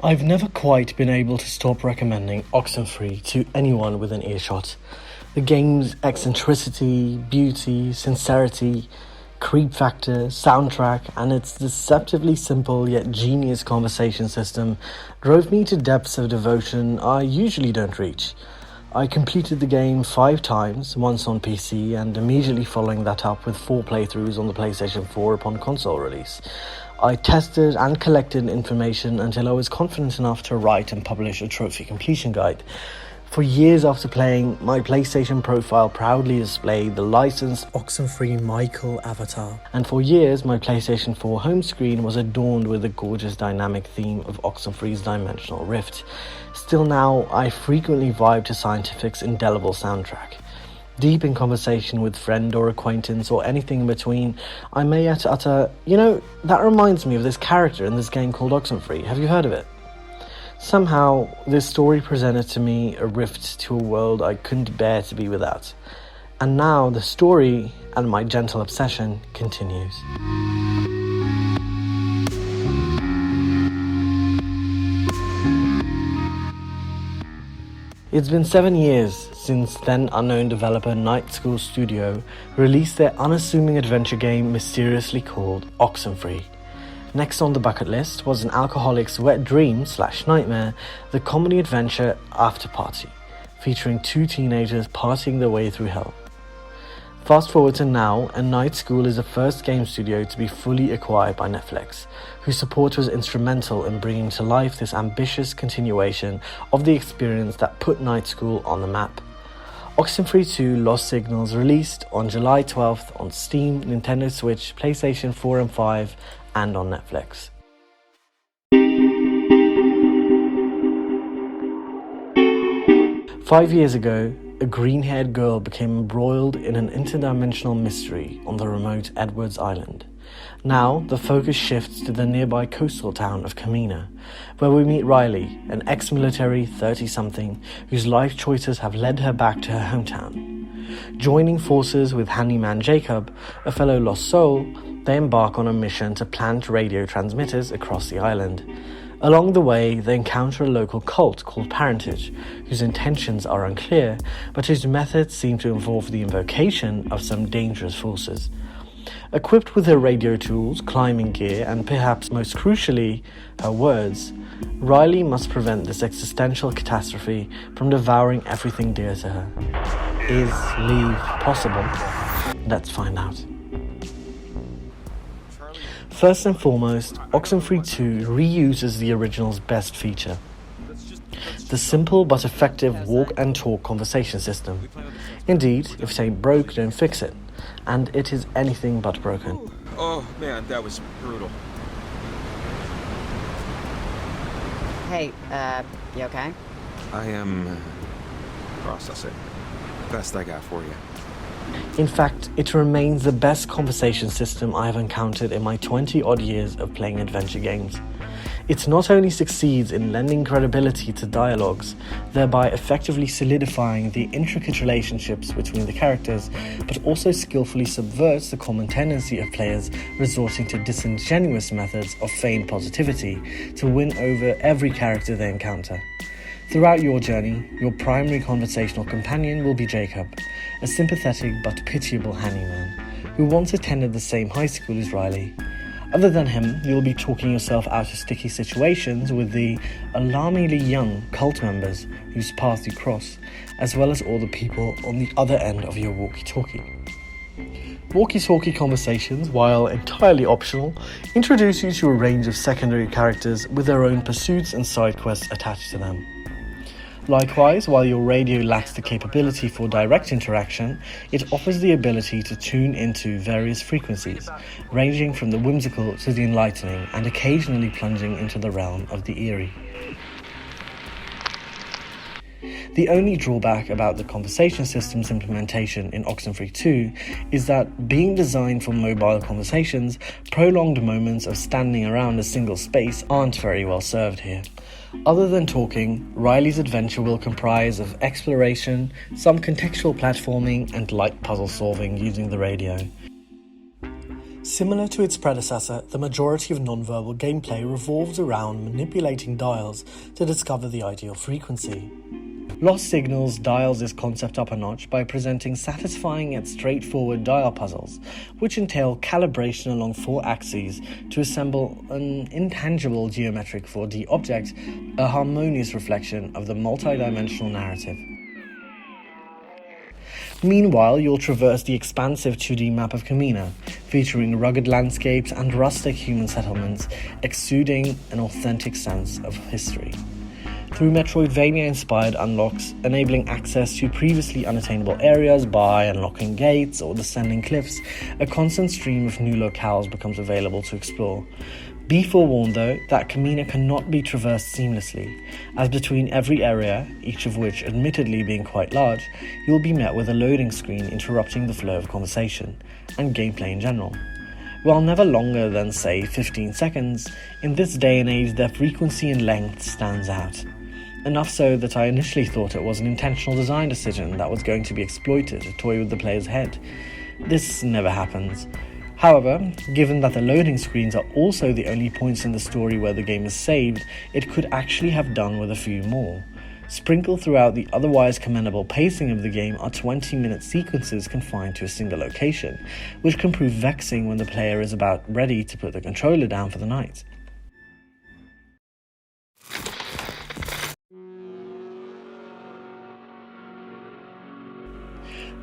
I've never quite been able to stop recommending Oxenfree to anyone with an earshot. The game's eccentricity, beauty, sincerity, creep factor, soundtrack, and its deceptively simple yet genius conversation system drove me to depths of devotion I usually don't reach. I completed the game 5 times, once on PC and immediately following that up with 4 playthroughs on the PlayStation 4 upon console release. I tested and collected information until I was confident enough to write and publish a trophy completion guide. For years after playing, my PlayStation profile proudly displayed the licensed Oxenfree Michael avatar. And for years, my PlayStation 4 home screen was adorned with the gorgeous dynamic theme of Oxenfree's Dimensional Rift. Still now, I frequently vibe to Scientific's indelible soundtrack. Deep in conversation with friend or acquaintance or anything in between, I may yet utter, that reminds me of this character in this game called Oxenfree. Have you heard of it? Somehow, this story presented to me a rift to a world I couldn't bear to be without. And now the story and my gentle obsession continues. It's been 7 years since then unknown developer Night School Studio released their unassuming adventure game mysteriously called Oxenfree. Next on the bucket list was an alcoholic's wet dream/nightmare, the comedy adventure After Party, featuring 2 teenagers partying their way through hell. Fast forward to now, and Night School is the first game studio to be fully acquired by Netflix, whose support was instrumental in bringing to life this ambitious continuation of the experience that put Night School on the map. Oxenfree 2 Lost Signals released on July 12th on Steam, Nintendo Switch, PlayStation 4 and 5, and on Netflix. Five years ago, a green-haired girl became embroiled in an interdimensional mystery on the remote Edwards Island. Now, the focus shifts to the nearby coastal town of Kamina, where we meet Riley, an ex-military 30-something whose life choices have led her back to her hometown. Joining forces with handyman Jacob, a fellow lost soul, they embark on a mission to plant radio transmitters across the island. Along the way, they encounter a local cult called Parentage, whose intentions are unclear, but whose methods seem to involve the invocation of some dangerous forces. Equipped with her radio tools, climbing gear, and perhaps most crucially, her words, Riley must prevent this existential catastrophe from devouring everything dear to her. Is leave possible? Let's find out. First and foremost, Oxenfree 2 reuses the original's best feature, the simple but effective walk and talk conversation system. Indeed, if it ain't broke, don't fix it, and it is anything but broken. Oh man, that was brutal. Hey, you okay? I am processing. Best I got for you. In fact, it remains the best conversation system I have encountered in my 20-odd years of playing adventure games. It not only succeeds in lending credibility to dialogues, thereby effectively solidifying the intricate relationships between the characters, but also skillfully subverts the common tendency of players resorting to disingenuous methods of feigned positivity to win over every character they encounter. Throughout your journey, your primary conversational companion will be Jacob, a sympathetic but pitiable handyman, who once attended the same high school as Riley. Other than him, you'll be talking yourself out of sticky situations with the alarmingly young cult members whose paths you cross, as well as all the people on the other end of your walkie-talkie. Walkie-talkie conversations, while entirely optional, introduce you to a range of secondary characters with their own pursuits and side quests attached to them. Likewise, while your radio lacks the capability for direct interaction, it offers the ability to tune into various frequencies, ranging from the whimsical to the enlightening and occasionally plunging into the realm of the eerie. The only drawback about the conversation system's implementation in Oxenfree 2 is that, being designed for mobile conversations, prolonged moments of standing around a single space aren't very well served here. Other than talking, Riley's adventure will comprise of exploration, some contextual platforming, and light puzzle solving using the radio. Similar to its predecessor, the majority of non-verbal gameplay revolves around manipulating dials to discover the ideal frequency. Lost Signals dials this concept up a notch by presenting satisfying yet straightforward dial puzzles, which entail calibration along 4 axes to assemble an intangible geometric 4D object, a harmonious reflection of the multidimensional narrative. Meanwhile, you'll traverse the expansive 2D map of Camina, featuring rugged landscapes and rustic human settlements, exuding an authentic sense of history. Through Metroidvania-inspired unlocks, enabling access to previously unattainable areas by unlocking gates or descending cliffs, a constant stream of new locales becomes available to explore. Be forewarned though, that Camina cannot be traversed seamlessly, as between every area, each of which admittedly being quite large, you will be met with a loading screen interrupting the flow of conversation, and gameplay in general. While never longer than, say, 15 seconds, in this day and age their frequency and length stands out. Enough so that I initially thought it was an intentional design decision that was going to be exploited to toy with the player's head. This never happens. However, given that the loading screens are also the only points in the story where the game is saved, it could actually have done with a few more. Sprinkled throughout the otherwise commendable pacing of the game are 20-minute sequences confined to a single location, which can prove vexing when the player is about ready to put the controller down for the night.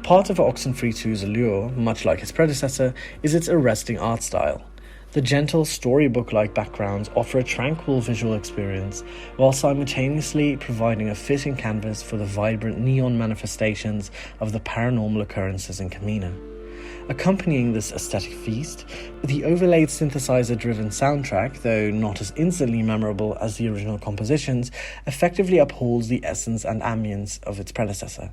Part of Oxenfree 2's allure, much like its predecessor, is its arresting art style. The gentle, storybook-like backgrounds offer a tranquil visual experience, while simultaneously providing a fitting canvas for the vibrant neon manifestations of the paranormal occurrences in Camina. Accompanying this aesthetic feast, the overlaid synthesizer-driven soundtrack, though not as instantly memorable as the original compositions, effectively upholds the essence and ambience of its predecessor.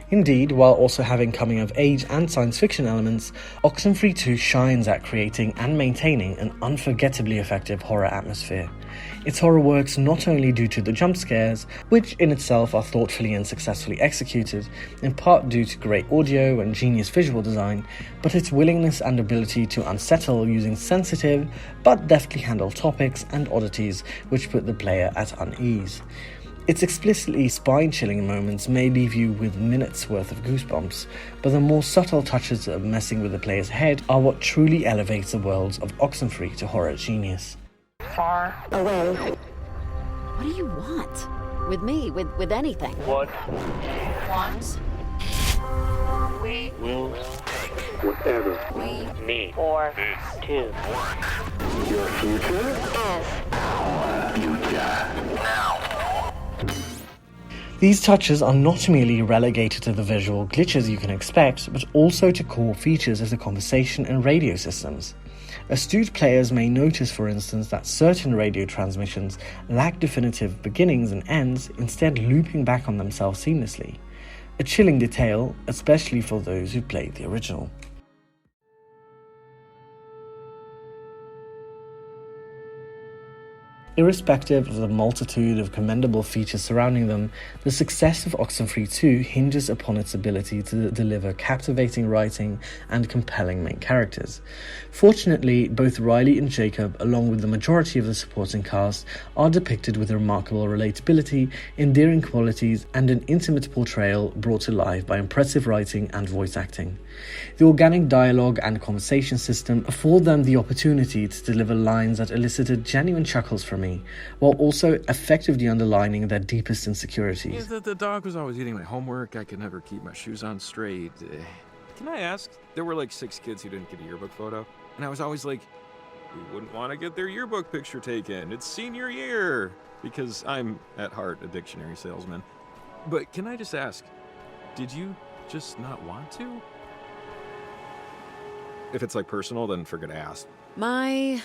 Indeed, while also having coming-of-age and science fiction elements, Oxenfree 2 shines at creating and maintaining an unforgettably effective horror atmosphere. Its horror works not only due to the jump scares, which in itself are thoughtfully and successfully executed, in part due to great audio and genius visual design, but its willingness and ability to unsettle using sensitive but deftly handled topics and oddities which put the player at unease. Its explicitly spine-chilling moments may leave you with minutes worth of goosebumps, but the more subtle touches of messing with the player's head are what truly elevates the worlds of Oxenfree to horror genius. Far away. What do you want? With me? With anything? What? Want? We will take whatever we need for this to work. Your future is our future now. These touches are not merely relegated to the visual glitches you can expect, but also to core features of the conversation and radio systems. Astute players may notice, for instance, that certain radio transmissions lack definitive beginnings and ends, instead looping back on themselves seamlessly. A chilling detail, especially for those who played the original. Irrespective of the multitude of commendable features surrounding them, the success of Oxenfree 2 hinges upon its ability to deliver captivating writing and compelling main characters. Fortunately, both Riley and Jacob, along with the majority of the supporting cast, are depicted with remarkable relatability, endearing qualities, and an intimate portrayal brought to life by impressive writing and voice acting. The organic dialogue and conversation system afford them the opportunity to deliver lines that elicited genuine chuckles from me, while also effectively underlining their deepest insecurities. Yeah, the dog was always eating my homework. I could never keep my shoes on straight. Can I ask? There were like 6 kids who didn't get a yearbook photo, and I was always like, who wouldn't want to get their yearbook picture taken? It's senior year! Because I'm, at heart, a dictionary salesman. But can I just ask, did you just not want to? If it's like personal, then forget to ask. My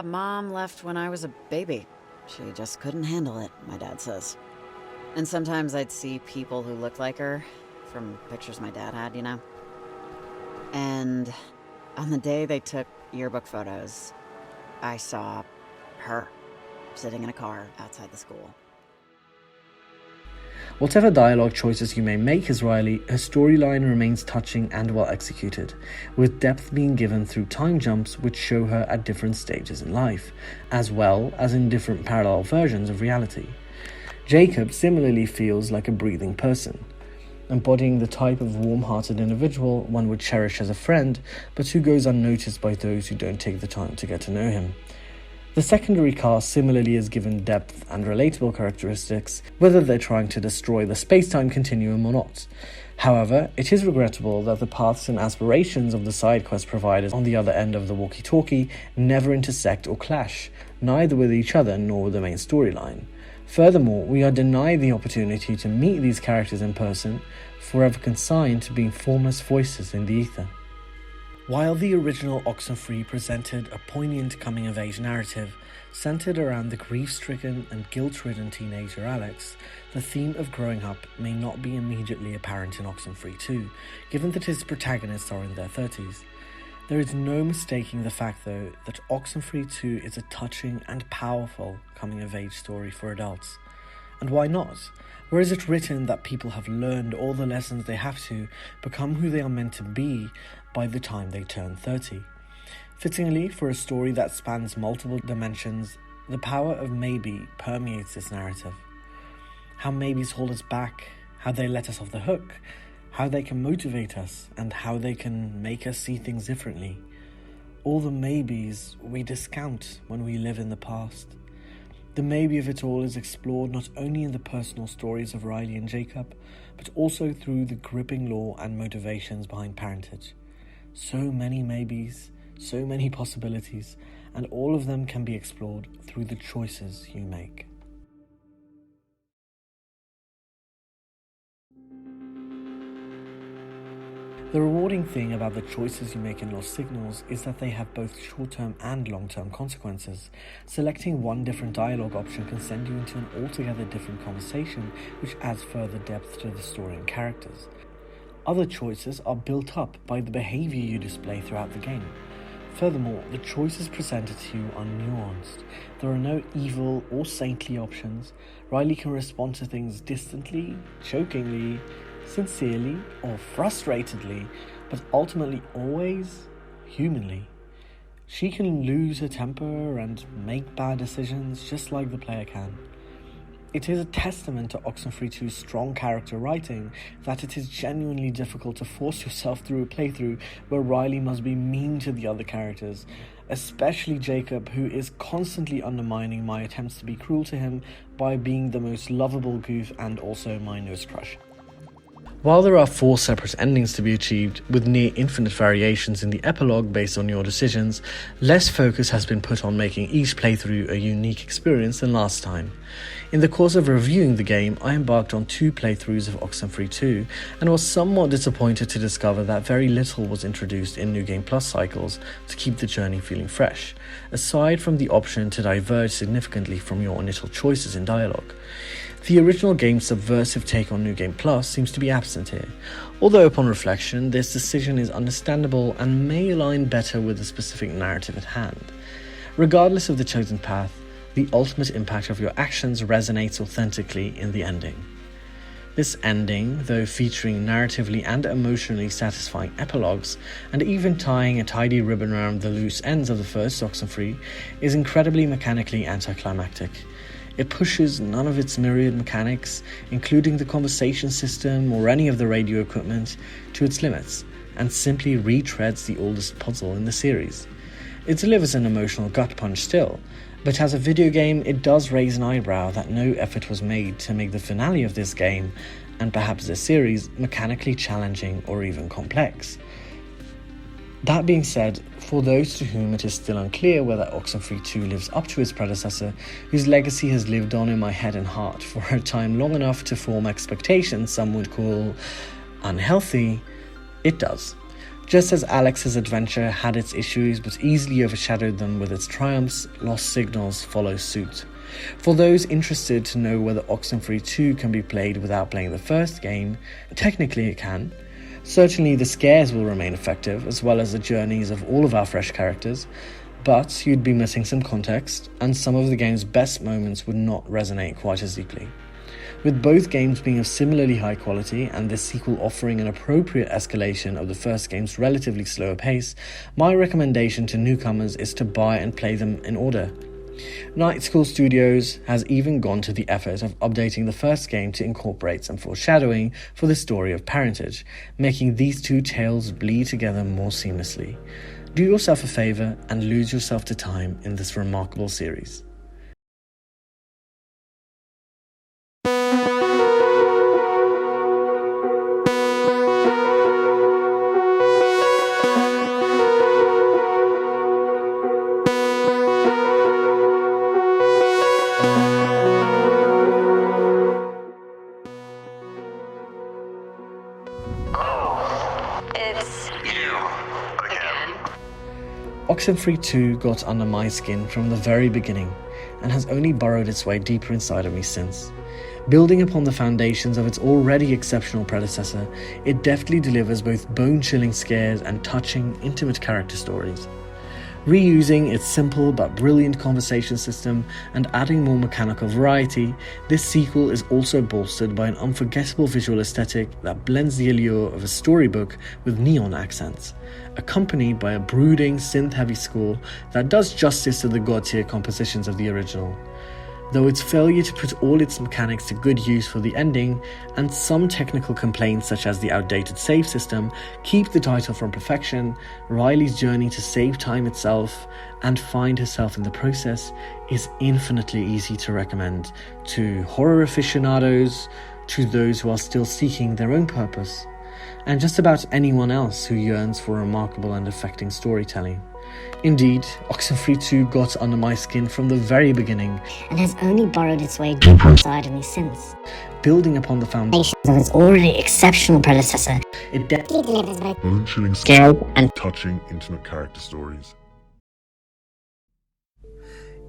mom left when I was a baby. She just couldn't handle it, my dad says. And sometimes I'd see people who looked like her from pictures my dad had, you know? And on the day they took yearbook photos, I saw her sitting in a car outside the school. Whatever dialogue choices you may make as Riley, her storyline remains touching and well executed, with depth being given through time jumps which show her at different stages in life, as well as in different parallel versions of reality. Jacob similarly feels like a breathing person, embodying the type of warm-hearted individual one would cherish as a friend, but who goes unnoticed by those who don't take the time to get to know him. The secondary cast similarly is given depth and relatable characteristics, whether they're trying to destroy the space-time continuum or not. However, it is regrettable that the paths and aspirations of the side quest providers on the other end of the walkie-talkie never intersect or clash, neither with each other nor with the main storyline. Furthermore, we are denied the opportunity to meet these characters in person, forever consigned to being formless voices in the ether. While the original Oxenfree presented a poignant coming-of-age narrative centered around the grief-stricken and guilt-ridden teenager Alex, the theme of growing up may not be immediately apparent in Oxenfree 2, given that its protagonists are in their 30s. There is no mistaking the fact, though, that Oxenfree 2 is a touching and powerful coming-of-age story for adults. And why not? Where is it written that people have learned all the lessons they have to become who they are meant to be by the time they turn 30? Fittingly, for a story that spans multiple dimensions, the power of maybe permeates this narrative. How maybes hold us back, how they let us off the hook, how they can motivate us, and how they can make us see things differently. All the maybes we discount when we live in the past. The maybe of it all is explored not only in the personal stories of Riley and Jacob, but also through the gripping lore and motivations behind parentage. So many maybes, so many possibilities, and all of them can be explored through the choices you make. The rewarding thing about the choices you make in Lost Signals is that they have both short-term and long-term consequences. Selecting one different dialogue option can send you into an altogether different conversation, which adds further depth to the story and characters. Other choices are built up by the behavior you display throughout the game. Furthermore, the choices presented to you are nuanced. There are no evil or saintly options. Riley can respond to things distantly, chokingly, sincerely, or frustratedly, but ultimately always humanly. She can lose her temper and make bad decisions just like the player can. It is a testament to Oxenfree 2's strong character writing that it is genuinely difficult to force yourself through a playthrough where Riley must be mean to the other characters, especially Jacob, who is constantly undermining my attempts to be cruel to him by being the most lovable goof and also my nose crush. While there are 4 separate endings to be achieved, with near infinite variations in the epilogue based on your decisions, less focus has been put on making each playthrough a unique experience than last time. In the course of reviewing the game, I embarked on 2 playthroughs of Oxenfree 2 and was somewhat disappointed to discover that very little was introduced in New Game Plus cycles to keep the journey feeling fresh, aside from the option to diverge significantly from your initial choices in dialogue. The original game's subversive take on New Game Plus seems to be absent here, although upon reflection, this decision is understandable and may align better with the specific narrative at hand. Regardless of the chosen path, the ultimate impact of your actions resonates authentically in the ending. This ending, though featuring narratively and emotionally satisfying epilogues, and even tying a tidy ribbon around the loose ends of the first Oxenfree, is incredibly mechanically anticlimactic. It pushes none of its myriad mechanics, including the conversation system or any of the radio equipment, to its limits, and simply retreads the oldest puzzle in the series. It delivers an emotional gut punch still, but as a video game it does raise an eyebrow that no effort was made to make the finale of this game, and perhaps this series, mechanically challenging or even complex. That being said, for those to whom it is still unclear whether Oxenfree 2 lives up to its predecessor, whose legacy has lived on in my head and heart for a time long enough to form expectations some would call unhealthy, it does. Just as Alex's adventure had its issues but easily overshadowed them with its triumphs, Lost Signals follows suit. For those interested to know whether Oxenfree 2 can be played without playing the first game, technically it can, Certainly the scares will remain effective, as well as the journeys of all of our fresh characters, but you'd be missing some context, and some of the game's best moments would not resonate quite as deeply. With both games being of similarly high quality and this sequel offering an appropriate escalation of the first game's relatively slower pace, my recommendation to newcomers is to buy and play them in order. Night School Studios has even gone to the effort of updating the first game to incorporate some foreshadowing for the story of parentage, making these two tales bleed together more seamlessly. Do yourself a favour and lose yourself to time in this remarkable series. Oxenfree 2 got under my skin from the very beginning and has only burrowed its way deeper inside of me since. Building upon the foundations of its already exceptional predecessor, it deftly delivers both bone-chilling scares and touching, intimate character stories. Reusing its simple but brilliant conversation system and adding more mechanical variety, this sequel is also bolstered by an unforgettable visual aesthetic that blends the allure of a storybook with neon accents, accompanied by a brooding, synth-heavy score that does justice to the god-tier compositions of the original. Though its failure to put all its mechanics to good use for the ending, and some technical complaints such as the outdated save system, keep the title from perfection, Riley's journey to save time itself and find herself in the process is infinitely easy to recommend to horror aficionados, to those who are still seeking their own purpose, and just about anyone else who yearns for remarkable and affecting storytelling. Indeed, Oxenfree 2 got under my skin from the very beginning and has only burrowed its way deeper inside of me since. Building upon the foundations of its already exceptional predecessor, it deftly delivers both bone-chilling scary and touching, intimate character stories.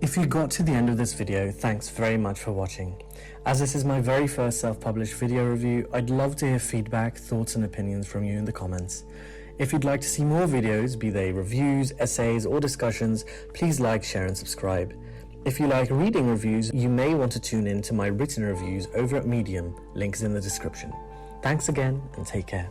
If you got to the end of this video, thanks very much for watching. As this is my very first self-published video review, I'd love to hear feedback, thoughts and opinions from you in the comments. If you'd like to see more videos, be they reviews, essays or discussions, please like, share and subscribe. If you like reading reviews, you may want to tune in to my written reviews over at Medium, links in the description. Thanks again and take care.